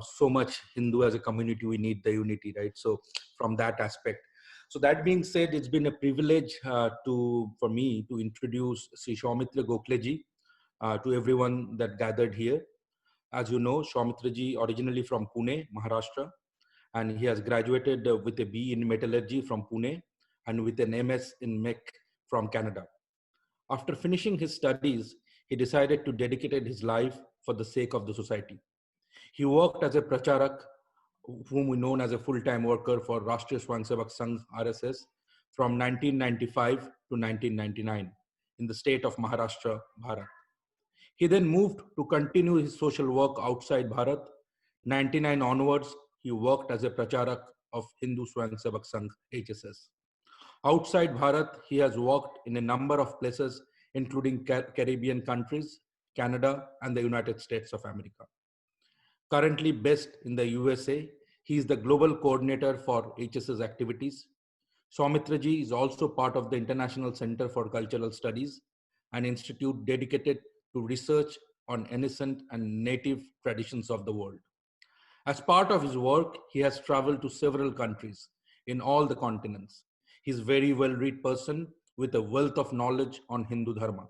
so much Hindu as a community, we need the unity, right? So from that aspect. So that being said, it's been a privilege for me to introduce Sri Saumitra Gokhaleji to everyone that gathered here. As you know, Saumitraji originally from Pune, Maharashtra, and he has graduated with a B in metallurgy from Pune and with an MS in mech from Canada. After finishing his studies, he decided to dedicate his life for the sake of the society. He worked as a pracharak, whom we know as a full-time worker for Rashtriya Swayamsevak Sangh RSS from 1995 to 1999 in the state of Maharashtra, Bharat. He then moved to continue his social work outside Bharat. 99 onwards, he worked as a pracharak of Hindu Swayamsevak Sangh HSS. Outside Bharat, he has worked in a number of places, including Caribbean countries, Canada, and the United States of America. Currently based in the USA, he is the global coordinator for HSS activities. Saumitraji is also part of the International Center for Cultural Studies, an institute dedicated to research on ancient and native traditions of the world. As part of his work, he has traveled to several countries in all the continents. He is a very well-read person with a wealth of knowledge on Hindu Dharma,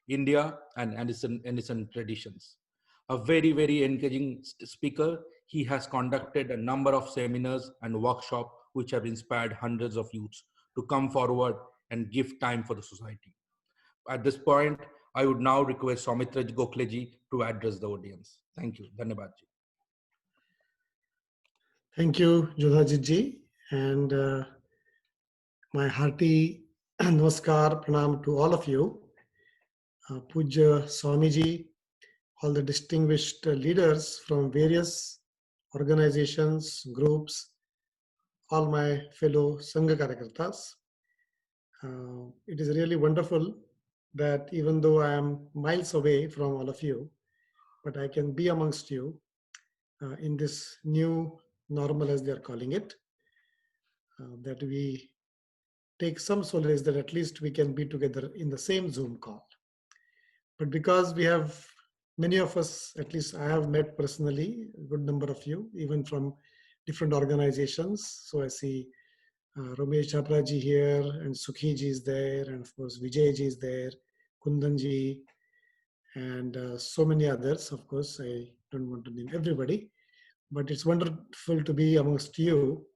India, and ancient traditions. A very, very engaging speaker, he has conducted a number of seminars and workshops which have inspired hundreds of youths to come forward and give time for the society. At this point, I would now request Saumitra Gokhaleji to address the audience. Thank you. Dhanyabad ji. Thank you, Jodhajit ji, and my hearty namaskar, pranam to all of you. Puja Swamiji, all the distinguished leaders from various organizations, groups, all my fellow Sangha Karyakartas. It is really wonderful that even though I am miles away from all of you, but I can be amongst you in this new normal, as they are calling it, that we take some solace that at least we can be together in the same Zoom call. But because we have many of us, at least I have met personally, a good number of you, even from different organizations. So I see Ramesh Chapra ji here, and Sukhi ji is there, and of course Vijay ji is there, Kundan ji, and so many others. Of course, I don't want to name everybody, but it's wonderful to be amongst you.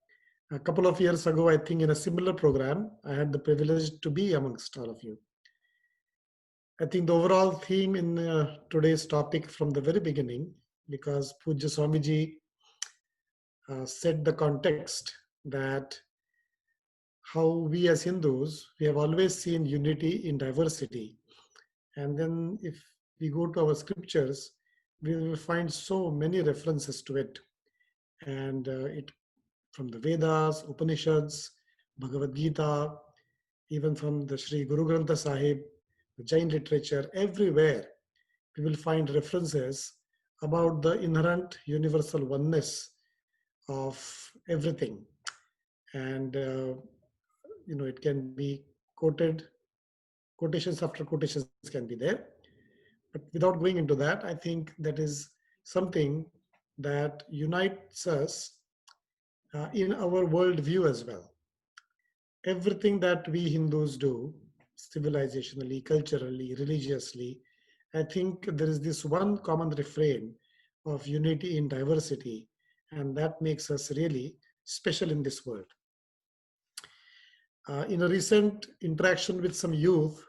A couple of years ago, I think in a similar program, I had the privilege to be amongst all of you. I think the overall theme in today's topic from the very beginning, because Puja Swamiji set the context that how we as Hindus, we have always seen unity in diversity. And then if we go to our scriptures, we will find so many references to it. And it from the Vedas, Upanishads, Bhagavad Gita, even from the Sri Guru Granth Sahib, the Jain literature, everywhere we will find references about the inherent universal oneness of everything. And, it can be quoted, quotations after quotations can be there. But without going into that, I think that is something that unites us in our worldview as well. Everything that we Hindus do, civilizationally, culturally, religiously, I think there is this one common refrain of unity in diversity, and that makes us really special in this world. In a recent interaction with some youth,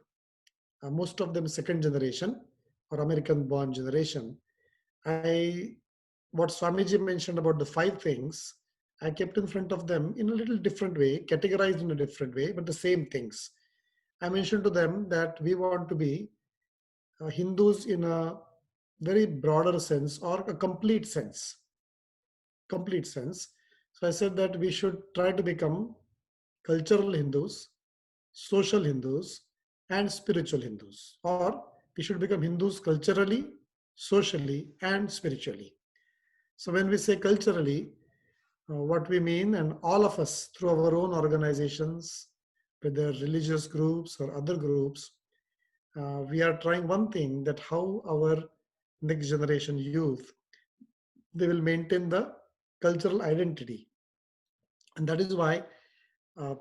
most of them second generation or American-born generation, what Swamiji mentioned about the 5 things, I kept in front of them in a little different way, categorized in a different way, but the same things. I mentioned to them that we want to be Hindus in a very broader sense or a complete sense. Complete sense. So I said that we should try to become cultural Hindus, social Hindus, and spiritual Hindus. Or we should become Hindus culturally, socially, and spiritually. So when we say culturally, what we mean, and all of us through our own organizations, whether religious groups or other groups, we are trying one thing, that how our next generation youth they will maintain the cultural identity. And that is why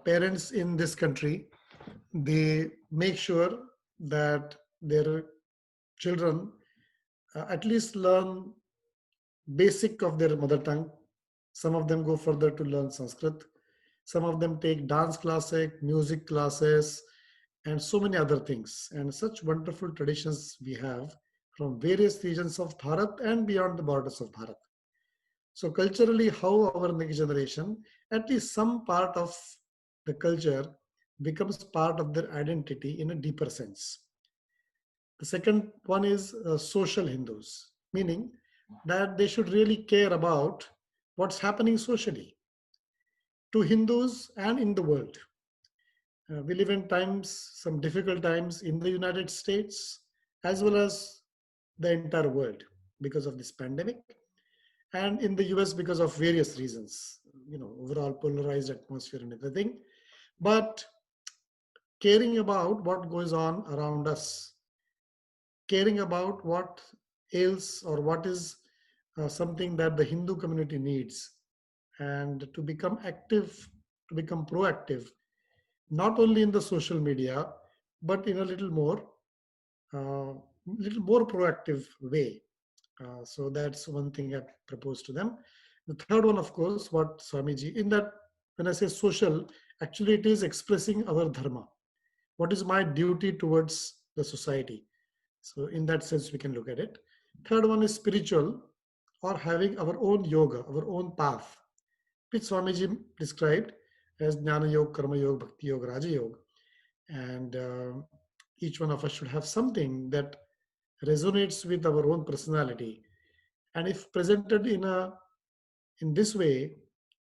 parents in this country, they make sure that their children at least learn basic of their mother tongue. Some of them go further to learn Sanskrit. Some of them take dance classes, music classes, and so many other things. And such wonderful traditions we have from various regions of Bharat and beyond the borders of Bharat. So culturally, how our next generation, at least some part of the culture becomes part of their identity in a deeper sense. The second one is social Hindus, meaning that they should really care about what's happening socially to Hindus and in the world. We live in times, some difficult times in the United States as well as the entire world because of this pandemic, and in the US because of various reasons, overall polarized atmosphere and everything. But caring about what goes on around us, caring about what ails or what is something that the Hindu community needs, and to become active, to become proactive, not only in the social media, but in a little more proactive way. So that's one thing I propose to them. The third one, of course, what Swamiji, in that, when I say social, actually it is expressing our dharma. What is my duty towards the society? So in that sense, we can look at it. Third one is spiritual, or having our own yoga, our own path, which Swamiji described as Jnana Yoga, Karma Yoga, Bhakti Yoga, Raja Yoga. And each one of us should have something that resonates with our own personality. And if presented in this way,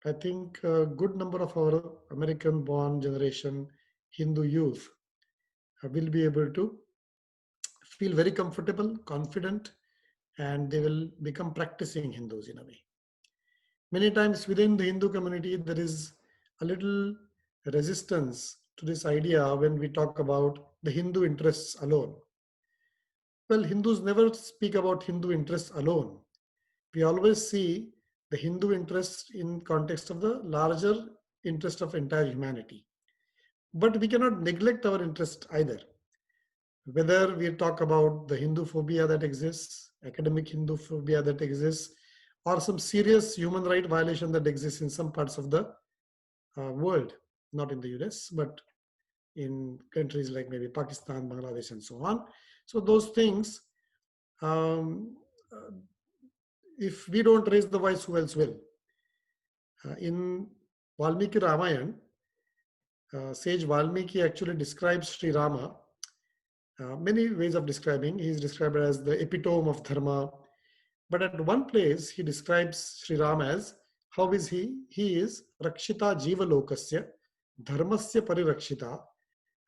I think a good number of our American-born generation Hindu youth will be able to feel very comfortable, confident, and they will become practicing Hindus in a way. Many times within the Hindu community, there is a little resistance to this idea when we talk about the Hindu interests alone. Well, Hindus never speak about Hindu interests alone. We always see the Hindu interest in context of the larger interest of entire humanity. But we cannot neglect our interest either. Whether we talk about the Hindu phobia that exists, academic Hindu phobia that exists, or some serious human right violation that exists in some parts of the world, not in the US, but in countries like maybe Pakistan, Bangladesh, and so on. So those things, if we don't raise the voice, who else will? In Valmiki Ramayana, sage Valmiki actually describes Sri Rama, many ways of describing. He is described as the epitome of dharma. But at one place, he describes Sri Rama as, how is he? He is Rakshita Jiva Lokasya, Dharmasya Parirakshita,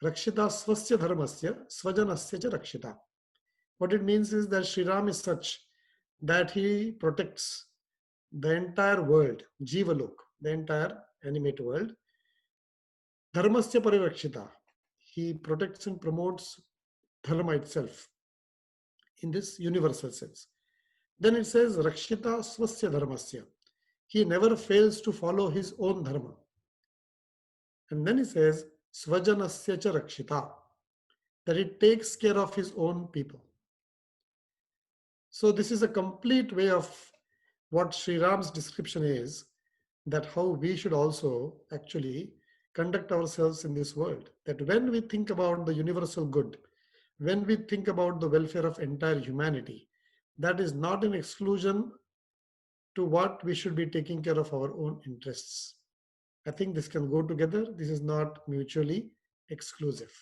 Rakshita Swasya Dharmasya, Swajanasya Cha Rakshita. What it means is that Sri Ram is such that he protects the entire world, Jiva Lok, the entire animate world. Dharmasya Parirakshita, he protects and promotes dharma itself in this universal sense. Then it says Rakshita Swasya Dharmasya. He never fails to follow his own dharma. And then he says Swajanasya Cha Rakshita, that he takes care of his own people. So this is a complete way of what Sri Ram's description is, that how we should also actually conduct ourselves in this world. That when we think about the universal good, when we think about the welfare of entire humanity, that is not an exclusion to what we should be taking care of our own interests. I think this can go together. This is not mutually exclusive.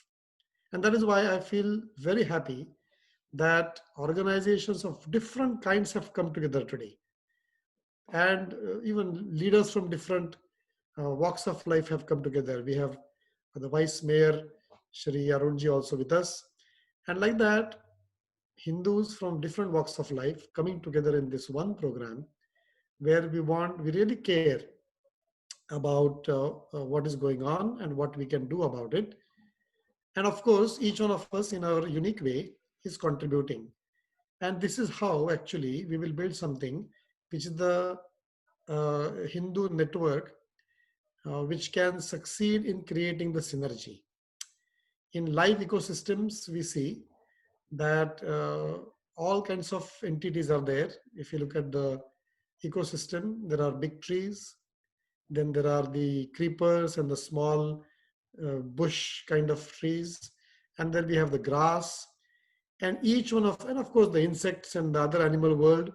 And that is why I feel very happy that organizations of different kinds have come together today. And even leaders from different walks of life have come together. We have the Vice Mayor, Shri Arunji, also with us. And like that, Hindus from different walks of life coming together in this one program where we really care about what is going on and what we can do about it. And of course, each one of us in our unique way is contributing. And this is how actually we will build something which is the Hindu network, which can succeed in creating the synergy. In live ecosystems, we see that all kinds of entities are there. If you look at the ecosystem, there are big trees, then there are the creepers and the small bush kind of trees, and then we have the grass, and each one of, and of course the insects and the other animal world,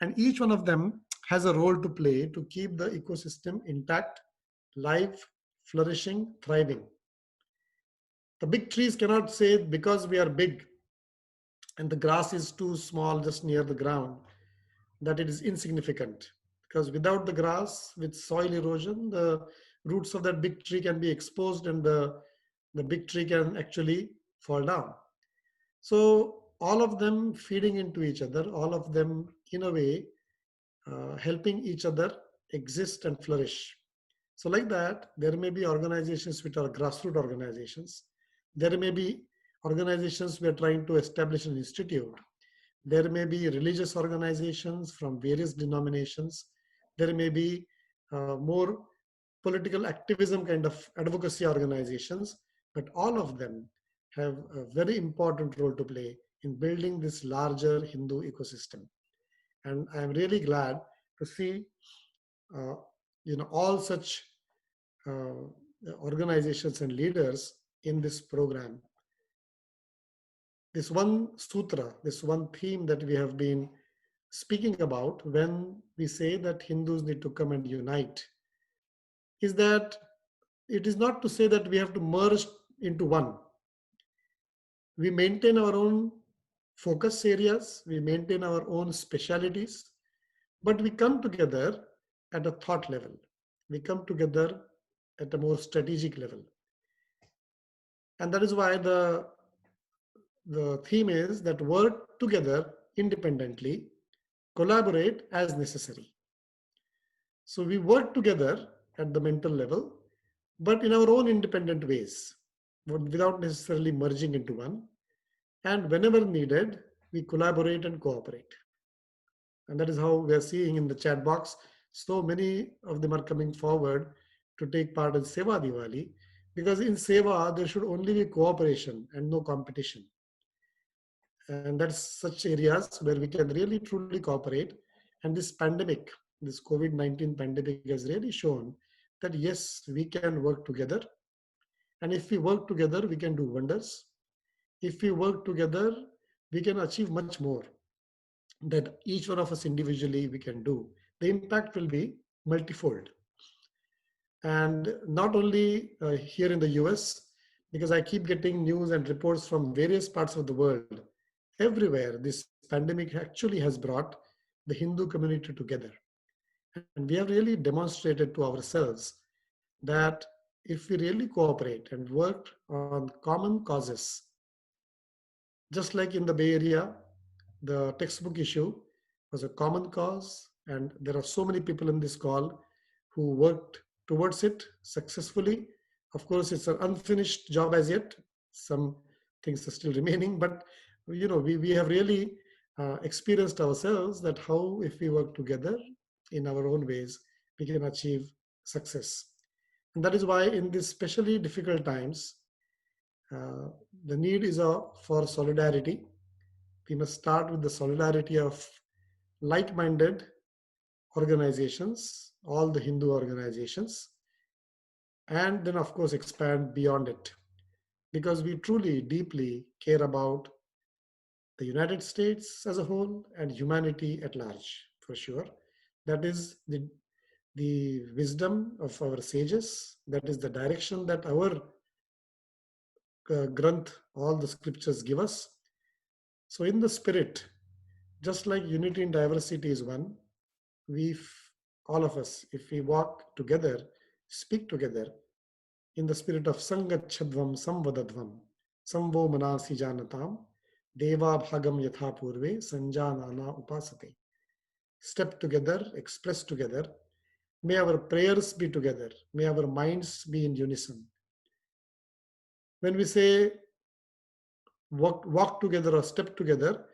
and each one of them has a role to play to keep the ecosystem intact, live, flourishing, thriving. The big trees cannot say because we are big and the grass is too small just near the ground that it is insignificant, because without the grass, with soil erosion, the roots of that big tree can be exposed and the big tree can actually fall down. So all of them feeding into each other, all of them in a way helping each other exist and flourish. So like that, there may be organizations which are grassroots organizations. There may be organizations we are trying to establish an institute. There may be religious organizations from various denominations. There may be more political activism kind of advocacy organizations, but all of them have a very important role to play in building this larger Hindu ecosystem. And I'm really glad to see uh, all such uh, organizations and leaders in this program. This one sutra, this one theme that we have been speaking about when we say that Hindus need to come and unite, is that it is not to say that we have to merge into one. We maintain our own focus areas, we maintain our own specialities, but we come together at a thought level. We come together at a more strategic level. And that is why the theme is that work together independently, collaborate as necessary. So we work together at the mental level, but in our own independent ways, without necessarily merging into one. And whenever needed, we collaborate and cooperate. And that is how we are seeing in the chat box, so many of them are coming forward to take part in Seva Diwali, because in Seva, there should only be cooperation and no competition. And that's such areas where we can really truly cooperate. And this pandemic, this COVID-19 pandemic has really shown that yes, we can work together. And if we work together, we can do wonders. If we work together, we can achieve much more that each one of us individually we can do. The impact will be multifold. And not only here in the US, because I keep getting news and reports from various parts of the world, everywhere this pandemic actually has brought the Hindu community together. And we have really demonstrated to ourselves that if we really cooperate and work on common causes, just like in the Bay Area, the textbook issue was a common cause, and there are so many people in this call who worked towards it successfully. Of course, it's an unfinished job as yet. Some things are still remaining, but we have really experienced ourselves that how if we work together in our own ways, we can achieve success. And that is why in these especially difficult times, the need is for solidarity. We must start with the solidarity of like-minded organizations, all the Hindu organizations, and then of course expand beyond it, because we truly deeply care about the United States as a whole and humanity at large, for sure. That is the wisdom of our sages. That is the direction that our Granth, all the scriptures give us. So in the spirit, just like unity in diversity is one, all of us, if we walk together, speak together in the spirit of Sangachadvam Samvadadvam, Samvo Manasi Janatam, Deva Bhagam Yatha Purve, Sanjanana Upasate. Step together, express together. May our prayers be together. May our minds be in unison. When we say walk together or step together,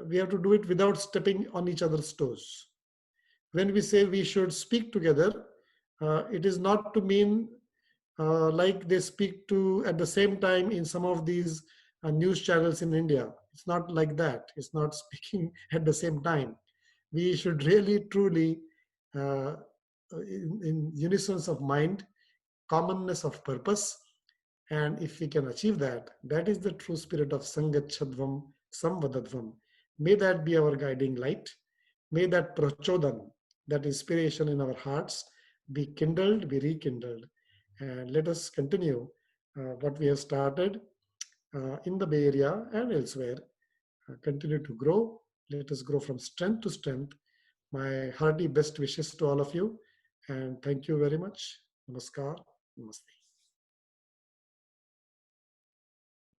we have to do it without stepping on each other's toes. when we say we should speak together, it is not to mean like they speak to at the same time in some of these news channels in India. It's not like that. It's not speaking at the same time. We should really, truly, uh, in unison of mind, commonness of purpose, and if we can achieve that, that is the true spirit of Sangachadvam Samvadadvam. May that be our guiding light. May that prachodhan, that inspiration in our hearts, be kindled, be rekindled. And let us continue what we have started in the Bay Area and elsewhere. Continue to grow. Let us grow from strength to strength. My hearty best wishes to all of you. And thank you very much. Namaskar. Namaste.